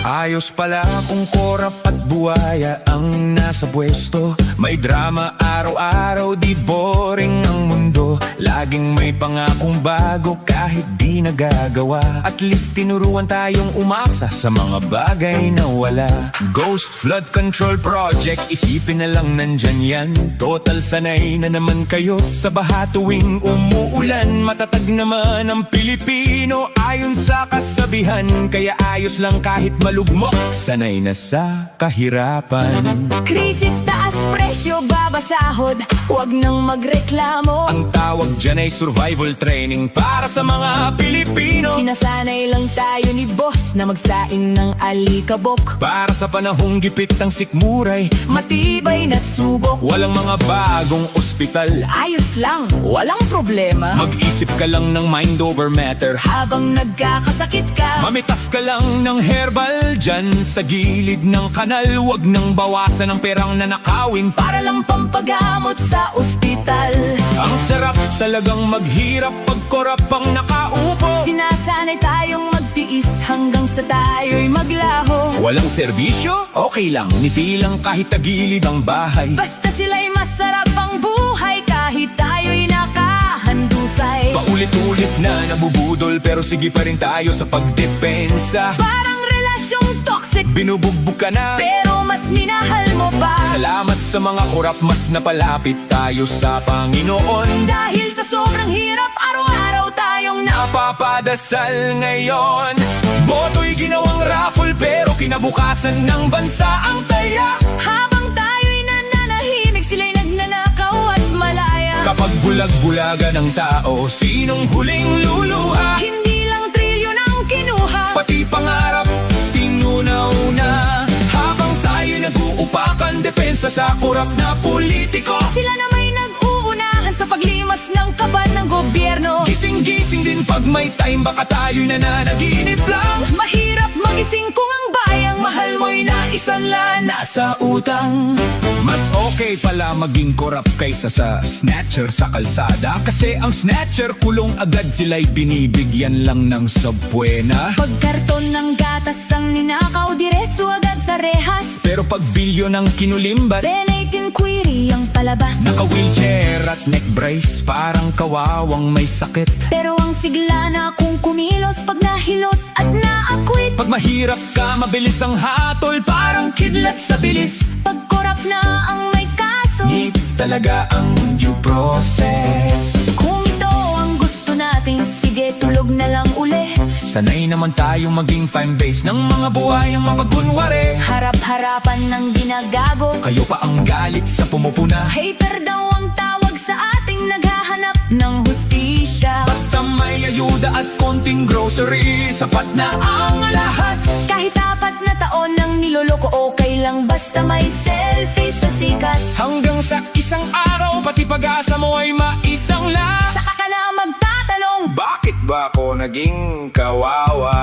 Ayos pala kung korap at buwaya ang nasa pwesto. May drama araw-araw, di boring ang mundo. Laging may pangakong bago kahit di nagagawa. At least tinuruan tayong umasa sa mga bagay na wala. Ghost Flood Control Project, isipin na lang nandyan yan. Total sanay na naman kayo sa baha tuwing umuulan. Matatag naman ang Pilipino ayon sa kasabihan. Kaya ayos lang kahit malugmok, sanay na sa kahirapan. Krisis, taas presyo, babasahod, huwag nang magreklamo. Ang tawag dyan ay survival training para sa mga Pilipino. Sinasanay lang tayo ni boss na magsaing ng alikabok. Para sa panahong gipit ang sikmuray, Matibay na't subok, walang mga bagong ospital. ayos lang, walang problema. Mag-isip ka lang ng mind over matter. Habang nagkakasakit ka, Mamitas ka lang ng herbal dyan sa gilid ng kanal. Huwag nang bawasan ang perang nanakawin para lang pampagamot sa ospital. Ang sarap talagang maghirap pag korap ang nakaupo. Sinasanay tayong magtiis hanggang sa tayo'y maglaho. Walang serbisyo? Okay lang, ngiti lang kahit tagilid ang bahay. Basta sila'y masarap ang buhay kahit tayo'y nakahandusay. Paulit-ulit na nabubudol pero sige pa rin tayo sa pagdepensa. Parang relasyong toxic, Binubugbog ka na, pero mas minahal mo pa. salamat sa mga kurap, mas napalapit tayo sa Panginoon. Dahil sa sobrang hirap, araw-araw tayong Napapadasal ngayon. Boto'y ginawang raffle pero kinabukasan ng bansa ang taya. habang tayo'y nananahimik, sila'y nagnanakaw at malaya. Kapag bulag-bulaga ng tao, sinong huling luluha? Hindi lang trilyon ang kinuha, Pati pangarap, tinunaw na. Habang tayo nag-uupakan, depensa sa kurap na politiko. sila na may nag-uunahan sa paglimas ng kaban ng gobyerno. Gising-gising din pag may time, baka tayo'y nananaginip lang. Mahirap magising kung ang bayang mahal mo'y Isanla na sa utang. Mas okay pala maging korap kaysa sa snatcher sa kalsada. Kasi ang snatcher kulong agad, sila'y binibigyan lang ng sabwena. Pag karton ng gatas ang ninakaw, diretso agad sa rehas. Pero pag bilyo ng kinulimbat, Senating query ang palabas. naka-wheelchair at neck brace, parang kawawang may sakit. Pero ang sigla na kung kumilos pag nahilot at naakwit. Pag mahirap ka, mabilis ang hatol, parang kidlat sa bilis. Pag korap na ang may kaso, Ngit talaga ang due process. kung ito ang gusto natin, sige tulog na lang uli. Sanay naman tayong maging fanbase ng mga buhayang mapagkunwari. Harap-harapan ng ginagago, Kayo pa ang galit sa pumupuna. hater daw ang tawag sa ating naghahanap ng hustisya. Basta may ayuda at konting grocery, sapat na ang lahat. Kahit 4 na taon nang niloloko, okay lang basta may selfie sa sikat. Hanggang sa isang araw, pati pag-asa mo ay maisangla. Saka ka na magtatanong, Bakit ba ako naging kawawa?